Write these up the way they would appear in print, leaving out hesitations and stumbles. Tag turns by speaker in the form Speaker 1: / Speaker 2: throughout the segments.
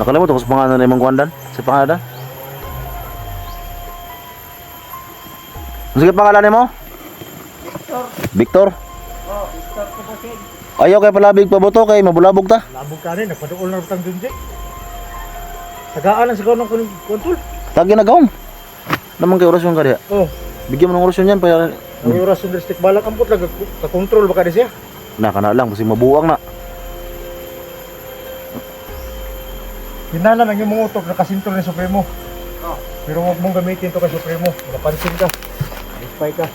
Speaker 1: Nakalimot ako sa pangalan na imong kuandan. Sa pangalan. Sige pangalan mo?
Speaker 2: Victor.
Speaker 1: Victor.
Speaker 2: Oh, Victor ko po siya.
Speaker 1: Ayaw kay palabig paboto kay mabulabog ta.
Speaker 2: Labog ka rin, nagpaduol na rutang dunji. Tagaan lang sigaw ng kontrol.
Speaker 1: Tagi na gawon. Naman kay orasyon ka diha.
Speaker 2: Oh,
Speaker 1: Bigyan mo ng orasyon yan para
Speaker 2: ang oras ng district balak ampot lang, ka-control baka di siya.
Speaker 1: na lang kasi mabuang na.
Speaker 2: Hinala lang yung mga utok na kasintol ni Supremo. Pero huwag mong gamitin to kay Supremo. Napansin ka. Spy ka.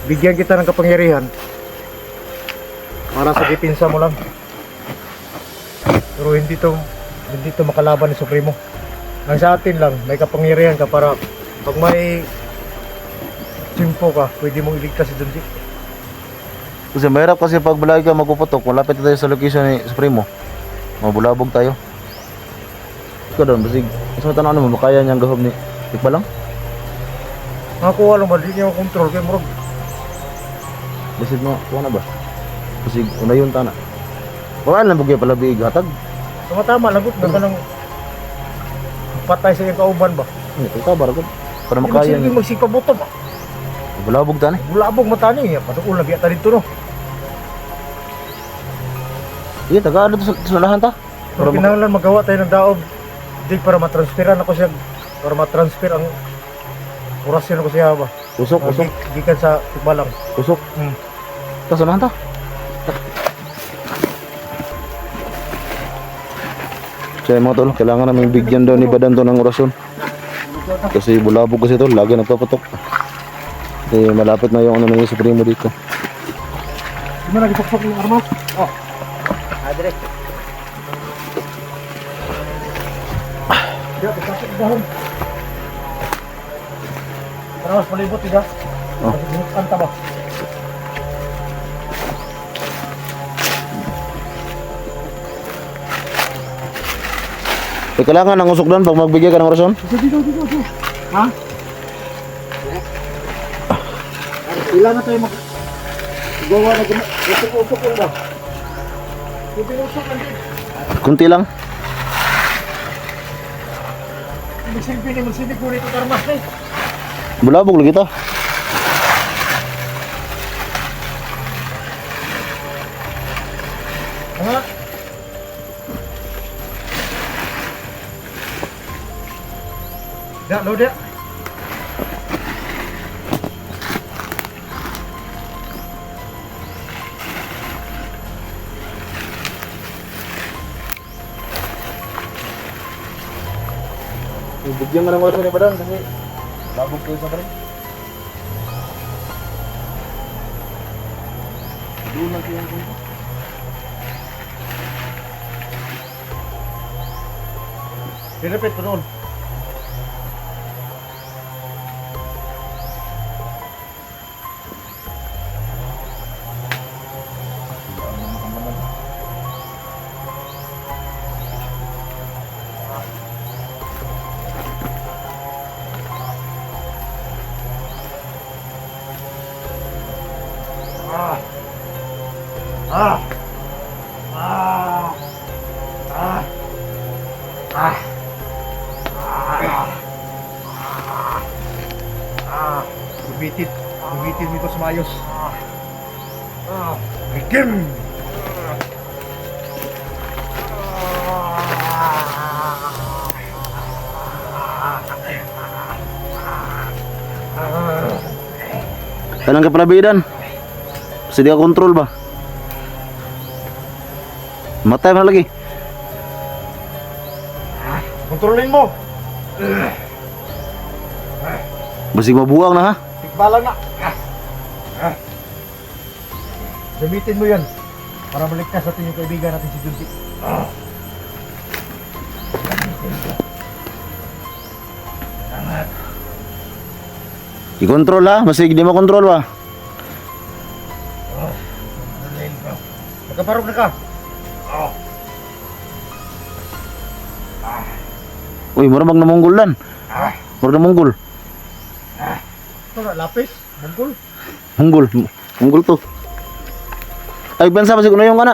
Speaker 2: Bigyan kita ng kapangyarihan para sa dipinsa mo lang. Pero hindi to makalaban ni Supremo. Ang sa atin lang, may kapangyarihan ka para pag may simpo ka, pwede mong iligtas si Dundi.
Speaker 1: Kasi mahirap kasi pag balay ka magpuputok, malapit tayo sa location ni Supremo. Mabulabog tayo. Ikaw doon, basig. Mas matanong mo, makaya niyang gahom ni Tikba lang?
Speaker 2: Nakakuha lang ba, di niya control kay Murag.
Speaker 1: Basig mo, kuha na ba? Basig, unayon ta na. Baka lang bugay pala biig hatag.
Speaker 2: Tama-tama, lagot na ka ng patay sa iyong kauban ba?
Speaker 1: Ito ka, baragod. Para
Speaker 2: Hindi
Speaker 1: makaya
Speaker 2: magsilbi
Speaker 1: niya.
Speaker 2: magsipabuto ba?
Speaker 1: Bulabog ta na.
Speaker 2: Bulabog mata niya, patukul na biyata dito no.
Speaker 1: Iya, tagaan na to sa lahan ta.
Speaker 2: Pero pinangalan magawa tayo ng daob. Di para matransferan ako siya. Para matransfer ang orasyon ko siya ba?
Speaker 1: Usok, usok,
Speaker 2: Gikan sa Tikbalang.
Speaker 1: usok. Ta sa lahan ta. Kaya mga tol, kailangan namin bigyan daw ni Badan to ng orasyon. Kasi bulabog kasi to, lagi nagpapatok. Kasi malapit na yung ano ng Supremo dito.
Speaker 2: Di mo nagipakpak yung armas? Oh. Adre. Ya, pagkakit dahon. Para mas malibot ida.
Speaker 1: Oh.
Speaker 2: Anta ba?
Speaker 1: Eh, kailangan ng usok doon pag magbigay ka ng orasyon.
Speaker 2: Dito. Ha? Kailangan tayo gawa na usok lang ba? Usok lang din.
Speaker 1: Kunti lang.
Speaker 2: Magsilbi ni magsilbi ko rito karmas na eh.
Speaker 1: Bulabog lagi to.
Speaker 2: Ha? Ya, lo dia.
Speaker 1: Bigyan ka ng orasyon ni Badan kasi labog kayo sa parin. Doon lang kaya ko.
Speaker 2: Pinapit ko noon. Gubitin mo ito sa mayos. Begin!
Speaker 1: Kailan ka palabidan? Kasi di ka control ba? Matay mo na lagi.
Speaker 2: Kontrolin mo!
Speaker 1: Basig mabuang na ha.
Speaker 2: Tikbalang na! Gamitin mo yan para maligtas natin yung kaibigan natin si Junti.
Speaker 1: I-control ha. Basig di mo control ba?
Speaker 2: Magkaparog na ka!
Speaker 1: Uy, mura mag namunggol dan. Mura namunggol.
Speaker 2: Ito na, lapis, munggol.
Speaker 1: Munggol. Munggol to. Ay, bansa basig na yung kana.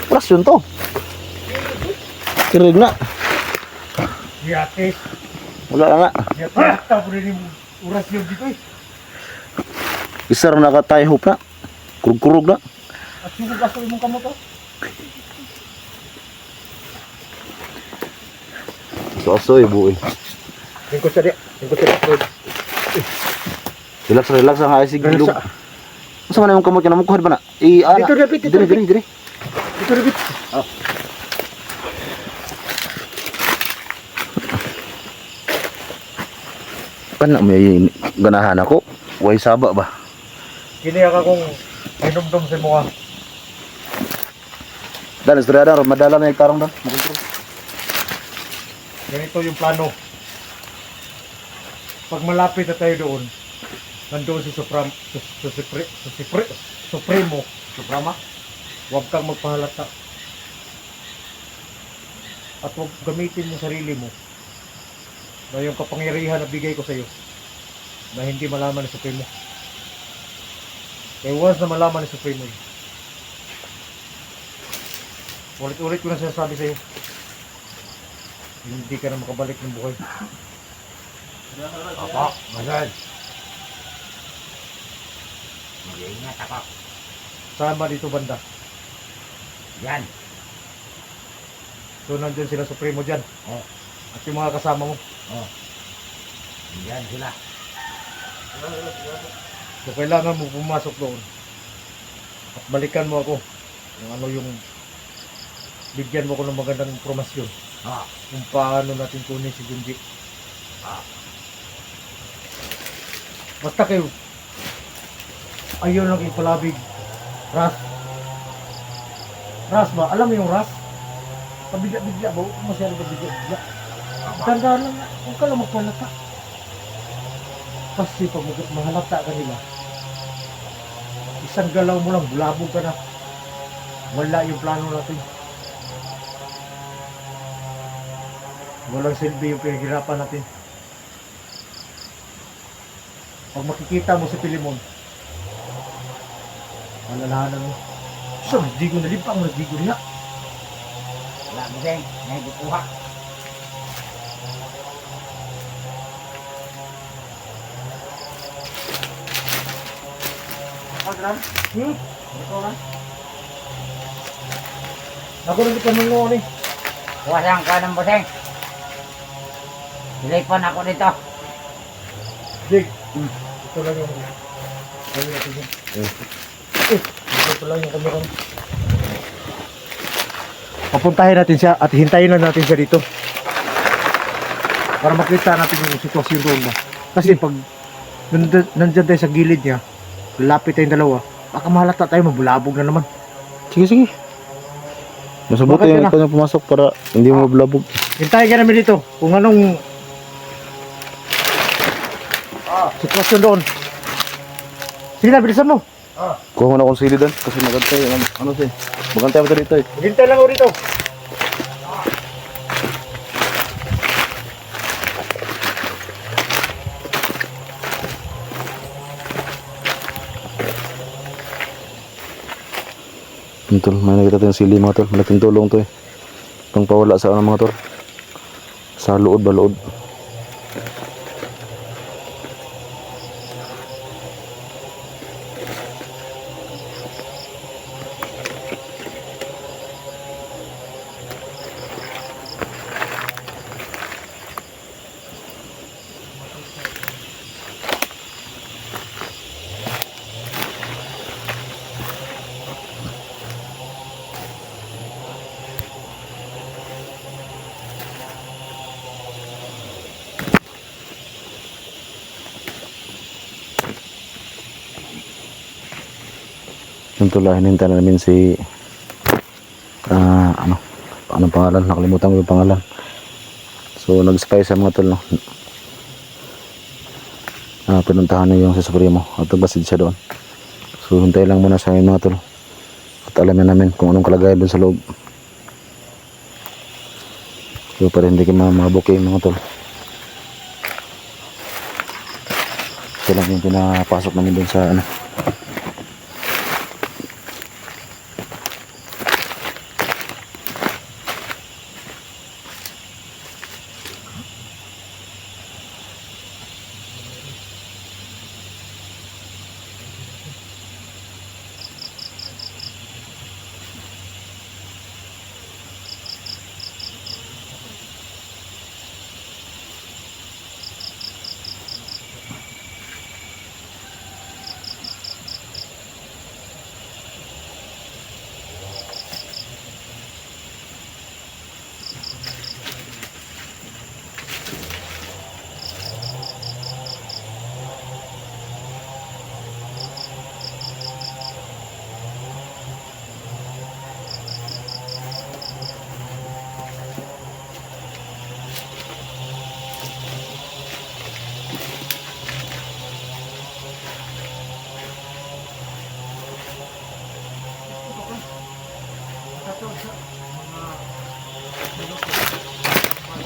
Speaker 1: Oras yun to. Kirig na.
Speaker 2: Yates.
Speaker 1: Wala na nga.
Speaker 2: Yates. Tapos rin yung oras yun dito eh.
Speaker 1: Isa rin nakatayo hoop na. Kurug-kurug na.
Speaker 2: At yung gasoy mong kamot oh.
Speaker 1: So, ibu eh.
Speaker 2: Tingko sa dia.
Speaker 1: Relax, relax ang ayos sige
Speaker 2: Relax
Speaker 1: lug.
Speaker 2: ah.
Speaker 1: Masa man yung kamot ka na mukuha ba na? Ana.
Speaker 2: Dito, dapit, dito,
Speaker 1: Diri, diri.
Speaker 2: Ito rin.
Speaker 1: Kan may ganahan ako. Way saba ba?
Speaker 2: Kiniya ka kung minumdum sa mga.
Speaker 1: Dan istorya dan madala na yung karong dan. Makontrol.
Speaker 2: Ganito yung plano. Pag malapit na tayo doon, nandoon si Supremo, Suprama, huwag kang magpahalata. At huwag gamitin mo sarili mo na yung kapangyarihan na bigay ko sa iyo na hindi malaman ni Supremo. Kaya once na malaman ni Supremo yun, ulit-ulit ko na sinasabi sa iyo, hindi ka na makabalik ng buhay. Apa, Mazal.
Speaker 3: Mag-iingat ako.
Speaker 2: Kasama dito banda.
Speaker 3: Yan.
Speaker 2: So nandyan sila Supremo dyan.
Speaker 3: Oh.
Speaker 2: At yung mga kasama mo.
Speaker 3: Oh. Yan sila.
Speaker 2: So kailangan mo pumasok doon. At balikan mo ako. Yung ano yung bigyan mo ko ng magandang informasyon.
Speaker 3: Ah.
Speaker 2: Kung paano natin kunin si Junji. Basta kayo. Ayaw lang ipalabig. Ras. Ras ba? Alam mo yung ras? Pabigla-bigla ba? Huwag masyado pabigla-bigla. Tandaan lang. Huwag ka lang magpalata. Kasi pag mahalata ka nila, isang galaw mo lang, bulabog ka na. Wala yung plano natin. Walang silbi yung pinaghirapan natin. Pag makikita mo si Pilimon, malalahanan mo. So, hindi ko nalimpang, hindi ko niya.
Speaker 3: Wala mo din. May bukuha.
Speaker 2: Ako na di ka nungo eh.
Speaker 3: Kuwasang ka ng buseng. Silipan ako dito.
Speaker 2: Jig. Ito lang yung ano natin yun. Ito lang yung kamera. Papuntahin natin siya at hintayin lang natin siya dito. Para makita natin yung sitwasyon doon ba. Kasi pag nandyan tayo sa gilid niya, lalapit tayong dalawa, baka mahalata tayo, mabulabog na naman.
Speaker 1: Sige, sige. Mas mabuti
Speaker 2: Bakit
Speaker 1: yung
Speaker 2: ka na?
Speaker 1: ikaw na pumasok para hindi mo mablabog.
Speaker 2: Hintayin ka namin dito kung anong sitwasyon doon. Sige na, bilisan mo.
Speaker 1: Kuha mo na akong sili doon kasi magantay. Ano siya? Magantay ako dito eh.
Speaker 2: Hintay lang ako dito.
Speaker 1: Tol, may nakita tayong sili mga tol. Malaking tulong to eh. Pang pawala sa ano mga tol. Sa lood ba lood. Yung tula, hinintay na namin si anong pangalan, nakalimutan ko yung pangalan. So nag-spy sa mga tol, no? Pinuntahan na yung sa Supremo at nagbasid siya doon. So hintay lang muna sa mga tol at alamin namin kung anong kalagayan doon sa loob. So para hindi kayo mga mga tol. Ito lang yung pinapasok namin doon sa ano.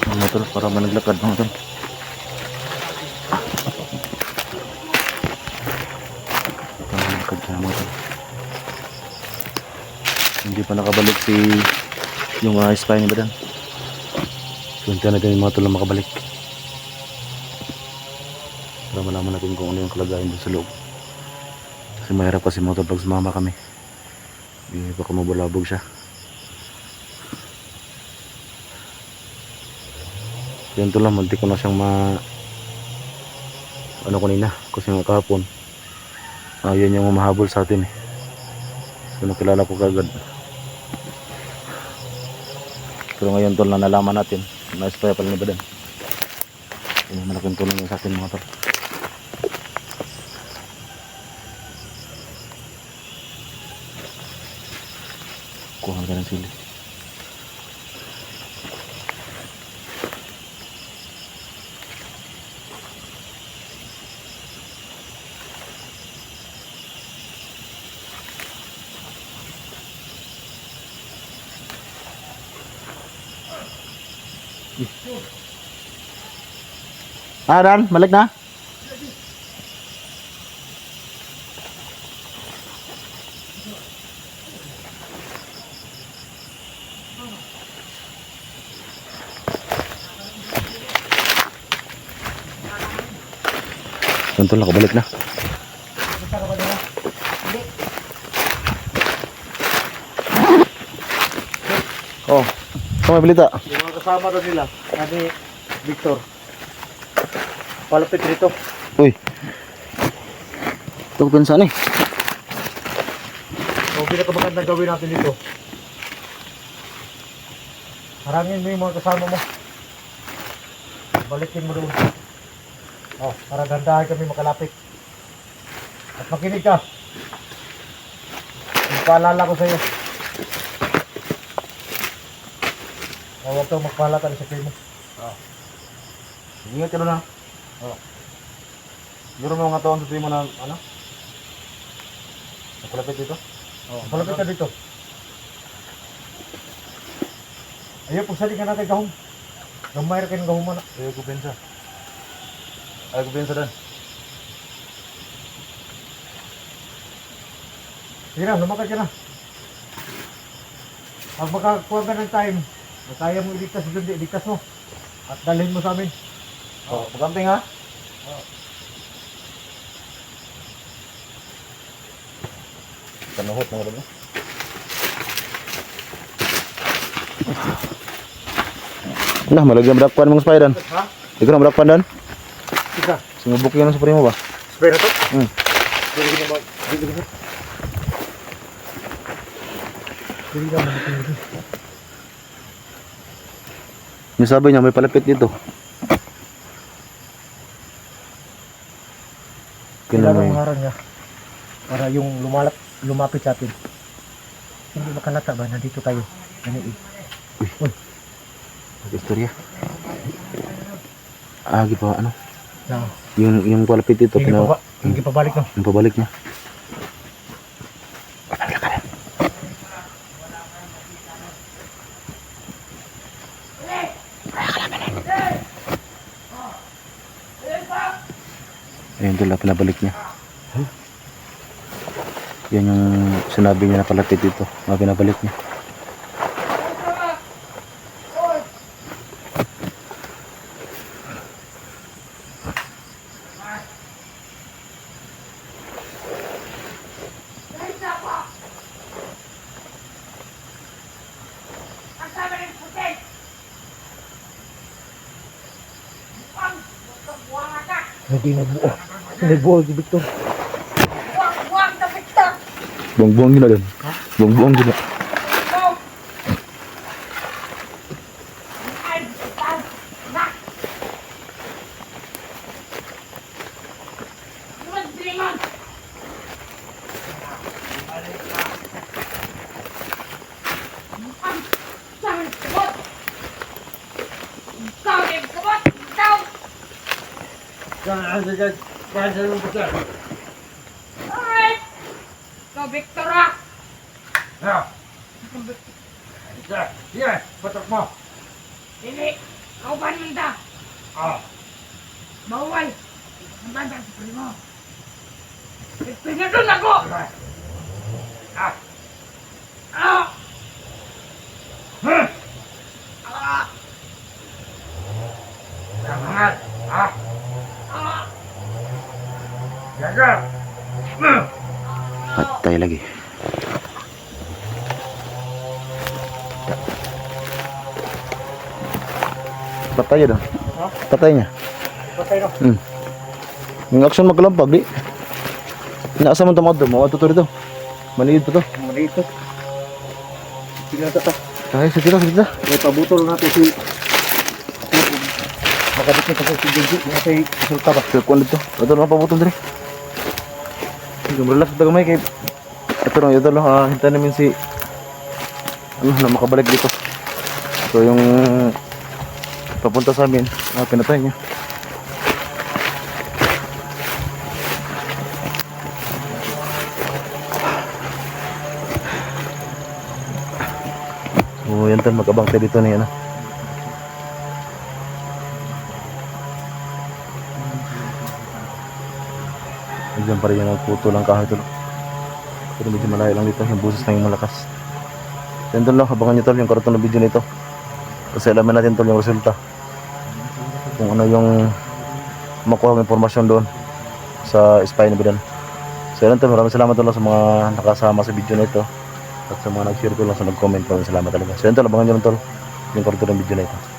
Speaker 1: Mga tol, para managlakad mga tol. Managlakad siya mga tol. Hindi pa nakabalik si yung spy ni Badan. So hintayin natin yung mga tol na makabalik para malaman natin kung ano yung kalagayan doon sa loob. Kasi mahirap kasi mga tol pag sumama kami. Hindi baka mabulabog siya. Yan to lang, muntik ko na siyang ano kanina, kasi nga kahapon. Yan yung umahabol sa atin eh. So nakilala ko kagad. Pero ngayon tol na nalaman natin, na-spray pala ni Badan. Malaking tulong yung sa atin mga tol. Kuha ka ng sili. Dan, balik na. Tol, nakabalik na. Oh, may balita.
Speaker 2: Yung mga kasama doon nila, sabi Victor. Palapit rito.
Speaker 1: Uy. Ito ko pinsan eh.
Speaker 2: Ang pinakamagandang gawin natin dito. Harangin mo yung mga kasama mo. Balikin mo doon. Oh, para gandahan kami makalapit. At makinig ka. Yung paalala ko sa iyo. Huwag kang magpalatan sa kayo mo.
Speaker 1: Ingat ka doon ha. Siguro may mga taon sa mo na ano? Napalapit dito?
Speaker 2: Palapit ka dito. Ayaw, pagsali ka natin gahong. Gamay rin ka gahong mana.
Speaker 1: Ayaw ko pinsa. Ayaw ko pinsa doon.
Speaker 2: Sige na, lumakad ka na. Pag makakuha ka ng time, na kaya mo iligtas doon, iligtas mo. At dalhin mo sa amin.
Speaker 1: Pagkamping ha? Panuhot mga doon. Nah, malagyan berakpan mga spider.
Speaker 2: Ha?
Speaker 1: Ikaw na berakpan doon?
Speaker 2: Sige.
Speaker 1: Sumubok yun ang supremo ba?
Speaker 2: Spray na to?
Speaker 1: Pwede ka na ba?
Speaker 2: Pwede ka na. Pwede ka na.
Speaker 1: Yung sabi niya may palapit dito.
Speaker 2: Kailangan yung harang niya. Para yung lumapit sa atin. Hindi makalata ba? Nandito tayo. Uy.
Speaker 1: Istorya. Agi pa ano?
Speaker 2: Na.
Speaker 1: Yung palapit dito.
Speaker 2: Hindi pa balik no?
Speaker 1: Yung pabalik niya. Ayun doon, pinabalik niya. Yan yung sinabi niya na palapit dito. Mga pinabalik niya.
Speaker 2: Hindi nabuo. Nabuo si Victor.
Speaker 1: Buang-buang gina doon. Buang-buang gina.
Speaker 3: Alright! Go, Victor ah!
Speaker 2: Sige, patok mo.
Speaker 3: Dili! Kauban mo ta! Bawal! Ang banda sa primo! Pinadun ako! Ah! Ah!
Speaker 1: Patay lagi. Patay yun.
Speaker 2: Ha?
Speaker 1: Patay niya.
Speaker 2: Patay no.
Speaker 1: Yung action magkalampag, di. Inaasa mo tamad mo, ato to dito. Maliit pa to.
Speaker 2: Mali ito. Tingnan ka ta.
Speaker 1: Ay, sige na.
Speaker 2: May pabutol natin si... Makadikit ako si Genji. Yung sa resulta ba?
Speaker 1: Kuan dito. Ito na pabuton diri. Sige, relax ta gamay kay ito lang, hintayin namin si ano na makabalik dito. So yung papunta sa amin, pinatay niya. So yan tal, magabang tayo dito na yan. Diyan pa rin yung nagputo ng kahoy tol. Pero medyo malayo lang dito, yung buses lang yung malakas. So yun tol, abangan nyo tol yung karton ng video nito. Kasi alamin natin tol yung resulta. Kung ano yung makuha ng informasyon doon sa spy ni Bidan. So yun tol, maraming salamat tol sa mga nakasama sa video nito. At sa mga nag-share tol, sa nag-comment, maraming salamat talaga. So yun tol, abangan nyo tol yung karton ng video nito.